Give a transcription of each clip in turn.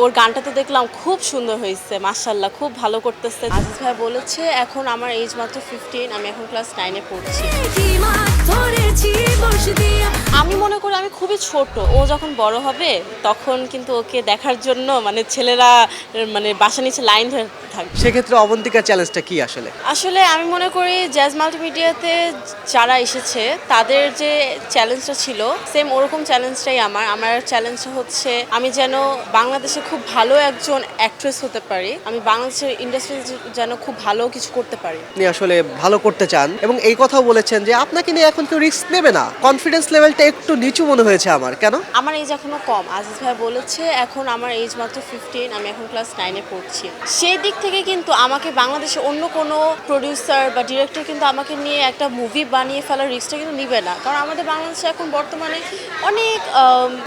ওর গানটা তো দেখলাম খুব সুন্দর হয়েছে, মাশাআল্লাহ খুব ভালো করতেছে। আজিজ ভাই বলেছে এখন আমার এজ মাত্র 15, আমি এখন ক্লাস 9 এ পড়ছি। আমি মনে করি আমি খুবই ছোট, ও যখন বড় হবে তখন কিন্তু ওকে দেখার জন্য মানে ছেলেরা মানে বাসা নিচে লাইন ধরে থাকবে। সেক্ষেত্রে অবন্তিকার চ্যালেঞ্জটা কি আসলে? আসলে আমি মনে করি জ্যাজ মাল্টিমিডিয়াতে যারা এসেছে তাদের যে চ্যালেঞ্জটা ছিল সেম ওরকম চ্যালেঞ্জটাই আমার চ্যালেঞ্জটা হচ্ছে আমি যেন বাংলাদেশে খুব ভালো একজন অ্যাক্ট্রেস হতে পারি, আমি বাংলাদেশের ইন্ডাস্ট্রিতে যেন খুব ভালো কিছু করতে পারি। আপনি আসলে ভালো করতে চান এবং এই কথাও বলেছেন যে আপনাকে নিয়ে এখন কেউ রিস্ক নেবে না। কনফিডেন্স লেভেলটা একটু নিচু মনে হয়েছে আমার, কেন? আমার এজ এখনো কম, আজিজ ভাই বলেছে এখন আমার এজ মাত্র 15, আমি এখন ক্লাস 9 এ পড়ছি। সেই দিক থেকে কিন্তু আমাকে বাংলাদেশে অন্য কোনো প্রডিউসার বা ডিরেক্টর কিন্তু আমাকে নিয়ে একটা মুভি বানিয়ে ফেলার রিস্কটা কিন্তু নিবে না, কারণ আমাদের বাংলাদেশে এখন বর্তমানে অনেক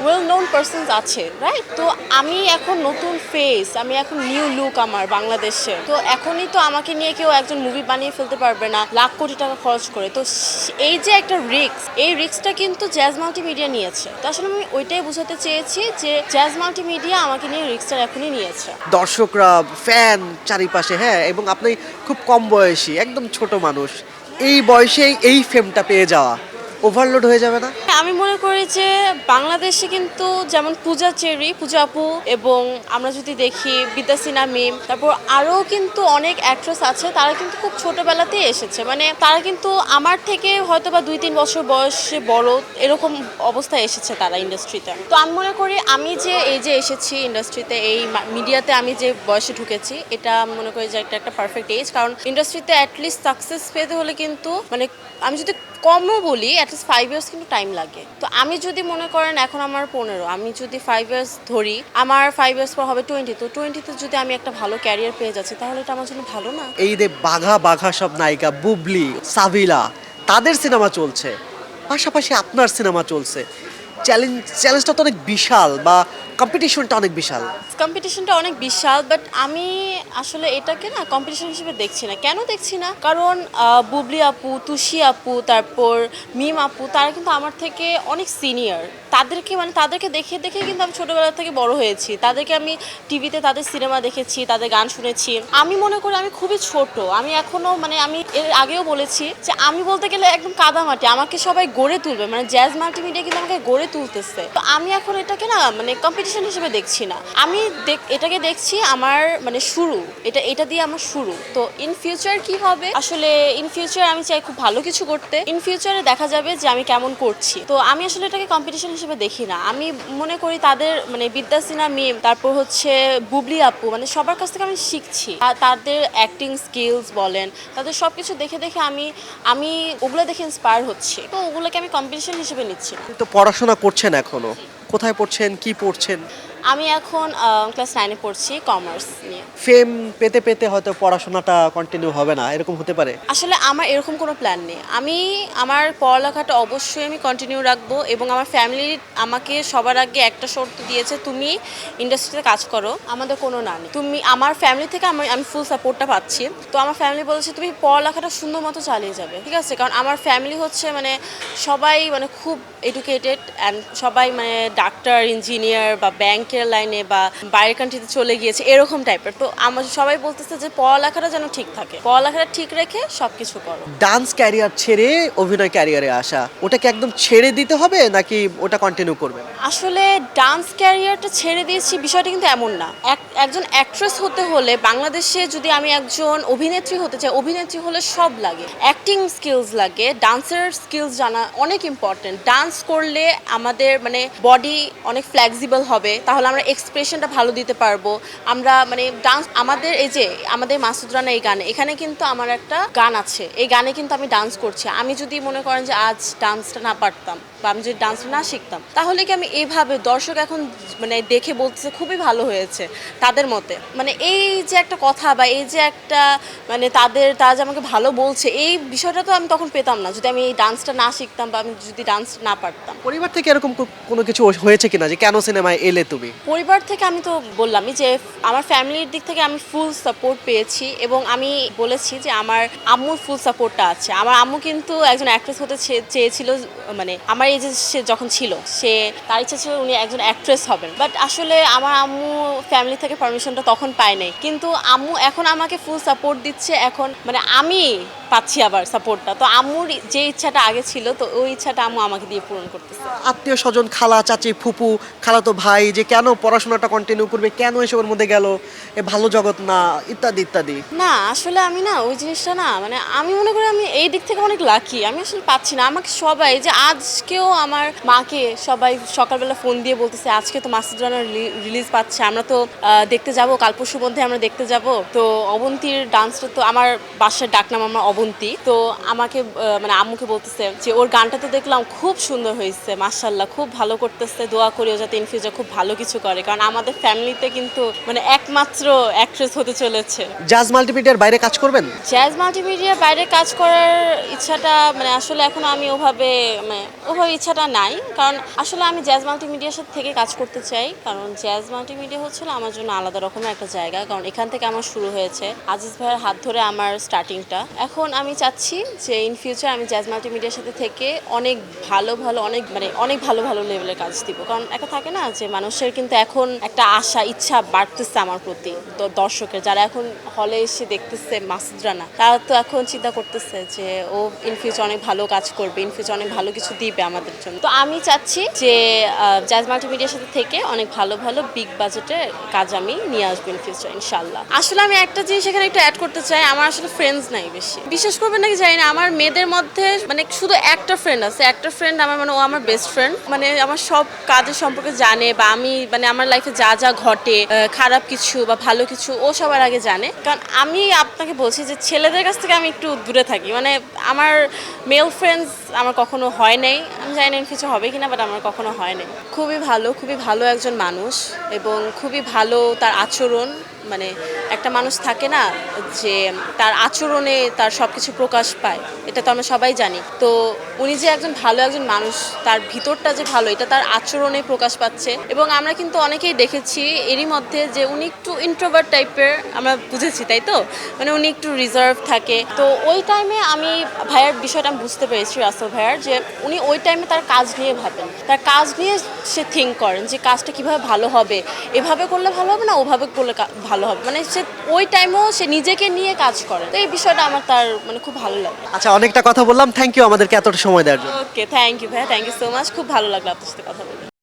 ওয়েল নোন পারসনস আছে, রাইট? তো আমি এখন নতুন ফেস, আমি এখন নিউ লুক আমার বাংলাদেশে, তো এখনই তো আমাকে নিয়ে কেউ একজন মুভি বানিয়ে ফেলতে পারবে না লাখ কোটি টাকা খরচ করে। তো এই যে একটা রিস্ক, এই রিস্কটা কিন্তু জ্যাজ মাল্টিমিডিয়া নিয়েছে। তো আসলে আমি ওইটাই বোঝাতে চেয়েছি যে জ্যাজ মাল্টিমিডিয়া আমাকে নিয়ে রিস্কটা এখনই নিয়েছে। দর্শকরা ফ্যান চারিপাশে, হ্যাঁ, এবং আপনি খুব কম বয়সী, একদম ছোট মানুষ, এই বয়সেই এই ফেমটা পেয়ে যাওয়া ওভারলোড হয়ে যাবে না? আমি মনে করি যে বাংলাদেশে কিন্তু যেমন পূজা চেরি, পূজা আপু, এবং আমরা যদি দেখি বিদ্যাসিনা মিম, তারপর আরও কিন্তু অনেক অ্যাক্ট্রেস আছে, তারা কিন্তু খুব ছোটবেলাতেই এসেছে, মানে তারা কিন্তু আমার থেকে হয়তো বা 2-3 বছর বয়সে বড়, এরকম অবস্থায় এসেছে তারা ইন্ডাস্ট্রিতে। তো আমি মনে করি আমি যে এই যে এসেছি ইন্ডাস্ট্রিতে, এই মিডিয়াতে আমি যে বয়সে ঢুকেছি, এটা মনে করি যে একটা পারফেক্ট এজ, কারণ ইন্ডাস্ট্রিতে অ্যাটলিস্ট সাকসেস পেতে হলে কিন্তু মানে আমি যদি কমও বলি অ্যাটলিস্ট 5 ইয়ার্স কিন্তু টাইম লাগে। তো আমি যদি মনে করেন এখন আমার 15, আমি যদি 5 ইয়ার্স ধরি, আমার 5 ইয়ার্স পর হবে 20, তো 20-তে যদি আমি একটা ভালো ক্যারিয়ার পেয়ে যাচ্ছি তাহলে এটা আমার জন্য ভালো না? এই যে বাঘা বাঘা সব নায়িকা, বুবলি, সাবিলা, তাদের সিনেমা চলছে, পাশাপাশি আপনার সিনেমা চলছে, চ্যালেঞ্জটা তো অনেক বিশাল, বা কম্পিটিশনটা অনেক বিশাল। কম্পিটিশনটা অনেক বিশাল, বাট আমি আসলে এটাকে না কম্পিটিশন হিসেবে দেখছি না। কেন দেখছি না? কারণ বুবলি আপু, তুষি আপু, তারপর মিম আপু, তারা কিন্তু আমার থেকে অনেক সিনিয়র। তাদেরকে দেখে দেখে কিন্তু আমি ছোটবেলা থেকে বড় হয়েছি, তাদেরকে আমি টিভিতে তাদের সিনেমা দেখেছি, তাদের গান শুনেছি। আমি মনে করি আমি খুবই ছোট, আমি এখনো মানে আমি এর আগেও বলেছি যে আমি বলতে গেলে একদম কাদামাটি, আমাকে সবাই গড়ে তুলবে, মানে জ্যাজ মাল্টিমিডিয়া কিন্তু আমাকে গড়ে তুলতেছে। তো আমি এখন এটাকে না মানে কম্পিটিশন হিসেবে দেখছি না, আমি এটাকে দেখছি আমার মানে শুরু, এটা দিয়ে আমার শুরু। তো ইন ফিউচার কি হবে, আসলে ইন ফিউচার আমি চাই খুব ভালো কিছু করতে, ইন ফিউচারে দেখা যাবে যে আমি কেমন করছি। তো আমি আসলে এটাকে কম্পিটিশন হিসেবে দেখি না, আমি মনে করি তাদের মানে বিদ্যাসিনা মিম, তারপর হচ্ছে বুবলি আপু, মানে সবার কাছ থেকে আমি শিখছি, আর তাদের অ্যাক্টিং স্কিলস বলেন, তাদের সব কিছু দেখে দেখে আমি ওগুলো দেখে ইন্সপায়ার হচ্ছি, তো ওগুলোকে আমি কম্পিটিশন হিসেবে নিচ্ছি না। তো পড়াশোনা করছেন এখনো, কোথায় পড়ছেন, কি পড়ছেন? আমি এখন ক্লাস 9 এ পড়ছি, কমার্স নিয়ে। ফেম পেতে পেতে হয়তো পড়াশোনাটা কন্টিনিউ হবে না, এরকম হতে পারে? আসলে আমার এরকম কোনো প্ল্যান নেই, আমি আমার পড়ালেখাটা অবশ্যই আমি কন্টিনিউ রাখবো, এবং আমার ফ্যামিলি আমাকে সবার আগে একটা শর্ত দিয়েছে, তুমি ইন্ডাস্ট্রিতে কাজ করো, আমাদের কোনো না নেই, তুমি আমার ফ্যামিলি থেকে আমি ফুল সাপোর্টটা পাচ্ছি। তো আমার ফ্যামিলি বলেছে তুমি পড়ালেখাটা সুন্দর মতো চালিয়ে যাবে, ঠিক আছে, কারণ আমার ফ্যামিলি হচ্ছে মানে সবাই মানে খুব এডুকেটেড, অ্যান্ড সবাই মানে ডাক্তার, ইঞ্জিনিয়ার বা ব্যাংকের লাইনে বা বাইরের কান্ট্রিতে চলে গিয়েছে এরকম টাইপের। তো আমার সবাই বলতেছে যে পড়ালেখাটা যেন ঠিক থাকে, পড়ালেখাটা ঠিক রেখে সব কিছু করো। ডান্স ক্যারিয়ার ছেড়ে অভিনয় ক্যারিয়ারে আসা, ওটাকে একদম ছেড়ে দিতে হবে নাকি ওটা কন্টিনিউ করবে? আসলে ডান্স ক্যারিয়ারটা ছেড়ে দিয়েছি বিষয়টা কিন্তু এমন না। একজন অ্যাক্ট্রেস হতে হলে বাংলাদেশে যদি আমি একজন অভিনেত্রী হতে চাই, অভিনেত্রী হলে সব লাগে, অ্যাক্টিং স্কিলস লাগে, ডান্সের স্কিলস জানা অনেক ইম্পর্টেন্ট। ডান্স করলে আমাদের মানে বডি অনেক ফ্লেক্সিবল হবে, তাহলে আমরা এক্সপ্রেশনটা ভালো দিতে পারবো। আমরা মানে ডান্স, আমাদের এই যে আমাদের মাসুদ রানা এই গানে, এখানে কিন্তু আমার একটা গান আছে, এই গানে কিন্তু আমি ডান্স করছি। আমি যদি মনে করেন যে আজ ডান্সটা না পারতাম বা আমি যদি ডান্সটা না শিখতাম, তাহলে কি আমি এইভাবে দর্শক এখন মানে দেখে বলতেছে খুবই ভালো হয়েছে তাদের মতে, মানে এই যে একটা কথা বা এই যে একটা মানে তারা যে আমাকে ভালো বলছে, এই বিষয়টা তো আমি তখন পেতাম না যদি আমি এই ডান্সটা না শিখতাম বা আমি যদি ডান্স না পারতাম। পরিবার থেকে এরকম কোনো কিছু হয়েছে কিনা যে কেন সিনেমায় এলে তুমি? পরিবার থেকে আমি তো বললামই যে আমার ফ্যামিলির দিক থেকে আমি ফুল সাপোর্ট পেয়েছি এবং আমি বলেছি যে আমার আম্মুর ফুল সাপোর্টটা আছে। আমার আম্মু কিন্তু একজন অ্যাক্ট্রেস হতে চেয়েছিল, মানে আমার এই যে সে যখন ছিল সে তার ইচ্ছা ছিল উনি একজন অ্যাক্ট্রেস হবেন, বাট আসলে আমার আম্মু ফ্যামিলি থেকে পারমিশনটা তখন পায় নাই, কিন্তু আম্মু এখন আমাকে ফুল সাপোর্ট দিচ্ছে। এখন মানে আমি পাচ্ছি আবার সাপোর্টটা, তো আম্মুর যে ইচ্ছাটা আগে ছিল তো ওই ইচ্ছাটা আম্মু আমাকে দিয়ে পূরণ করতেছে। আত্মীয় স্বজন, খালা, চাচি, ফুপু, খালাতো ভাই যে কেন পড়াশোনাটা কন্টিনিউ করবে, কেন এসবের মধ্যে গেল, এ ভালো জগৎ না, ইত্যাদি ইত্যাদি। না আসলে আমি না ওই জিনিসটা না, মানে আমি মনে করি আমি এই দিক থেকে অনেক লাকি, আমি আসলে পাচ্ছি না। আমাকে সবাই যে আজকেও আমার মাকে সবাই সকালবেলা ফোন দিয়ে বলতেছে আজকে তো মাসুদ রানার রিলিজ পাচ্ছে, আমরা তো দেখতে যাব, কাল পরশুর মধ্যে আমরা দেখতে যাব। তো অবন্তীর ডান্সটা তো আমার বাসার ডাকনাম আমার অবন্তী, তো আমাকে মানে আম্মুকে বলতেছে যে ওর গানটা তো দেখলাম খুব সুন্দর হয়েছে, মাশাআল্লাহ খুব ভালো করতেছে, দোয়া করিও যাতে ইন ফিউচার খুব ভালো কিছু করে, কারণ আমাদের ফ্যামিলিতে কিন্তু মানে একমাত্র অ্যাক্ট্রেস হতে চলেছে। জাজ মাল্টিমিডিয়ার বাইরে কাজ করবেন? জ্যাজ মাল্টিমিডিয়ার বাইরে কাজ করার ইচ্ছাটা মানে আসলে এখনো আমি ওভাবে ইচ্ছাটা নাই, কারণ আসলে আমি জ্যাজ মাল্টিমিডিয়ার সাথে থেকে কাজ করতে চাই, কারণ জ্যাজ মাল্টিমিডিয়া হচ্ছিল আমার জন্য আলাদা রকমের একটা জায়গা, কারণ এখান থেকে আমার শুরু হয়েছে, আজিজ ভাইয়ের হাত ধরে আমার স্টার্টিংটা। এখন আমি চাচ্ছি যে ইন ফিউচার আমি জ্যাজ মাল্টিমিডিয়ার সাথে থেকে অনেক ভালো অনেক ভালো লেভেলের কাজ দিব, কারণ একটা থাকে না যে মানুষের কিন্তু এখন একটা আশা ইচ্ছা বাড়তেছে আমার প্রতি, দর্শকের যারা এখন হলে এসে দেখতেছে মাসুদ রানা, তারা তো এখন চিন্তা করতেছে যে ও ইন ফিউচার অনেক ভালো কাজ করবে, ইন ফিউচার অনেক ভালো কিছু দিবে আমাদের জন্য। তো আমি চাচ্ছি যে জ্যাজ মাল্টিমিডিয়ার সাথে থেকে অনেক ভালো বিগ বাজেটের কাজ আমি নিয়ে আসবো ইন ফিউচার ইনশাল্লাহ। আসলে আমি একটা জিনিস এখানে একটু অ্যাড করতে চাই, আমার আসলে ফ্রেন্ডস নাই বেশি, বিশ্বাস করবেন নাকি জানি না, আমার মেয়েদের মধ্যে মানে শুধু একটা ফ্রেন্ড আছে, একটা ফ্রেন্ড আমার মানে ও আমার বেস্ট ফ্রেন্ড, মানে আমার সব কাজের সম্পর্কে জানে, বা আমি মানে আমার লাইফে যা যা ঘটে খারাপ কিছু বা ভালো কিছু ও সবার আগে জানে। কারণ আমি আপনাকে বলছি যে ছেলেদের কাছ থেকে আমি একটু দূরে থাকি, মানে আমার মেল ফ্রেন্ডস আমার কখনো হয় নাই, আমি জানি না ইন ফিউচার হবে কিনা, বাট আমার কখনো হয় নাই। খুবই ভালো একজন মানুষ এবং খুবই ভালো তার আচরণ, মানে একটা মানুষ থাকে না যে তার আচরণে তার সব কিছু প্রকাশ পায়, এটা তো আমরা সবাই জানি। তো উনি যে একজন ভালো একজন মানুষ, তার ভিতরটা যে ভালো এটা তার আচরণে প্রকাশ পাচ্ছে, এবং আমরা কিন্তু অনেকেই দেখেছি এরই মধ্যে যে উনি একটু ইন্ট্রোভার্ট টাইপের, আমরা বুঝেছি তাই তো, মানে উনি একটু রিজার্ভ থাকে। তো ওই টাইমে আমি ভাইয়ার বিষয়টা আমি বুঝতে পেরেছি, রাসেল ভাইয়ার, যে উনি ওই টাইমে তার কাজ নিয়ে ভাবেন, তার কাজ নিয়ে সে থিঙ্ক করেন যে কাজটা কিভাবে ভালো হবে, এভাবে করলে ভালো হবে না ওভাবে করলে ভালো হবে, মানে সে ওই টাইমেও সে নিজেকে নিয়ে কাজ করে। তো এই বিষয়টা আমার তার মানে খুব ভালো লাগে। আচ্ছা, অনেকটা কথা বললাম, থ্যাংক ইউ আমাদেরকে এতটা সময় দেওয়ার জন্য। ওকে, থ্যাংক ইউ ভাইয়া, থ্যাংক ইউ সো মাচ, খুব ভালো লাগলো আপনার সাথে কথা বলে।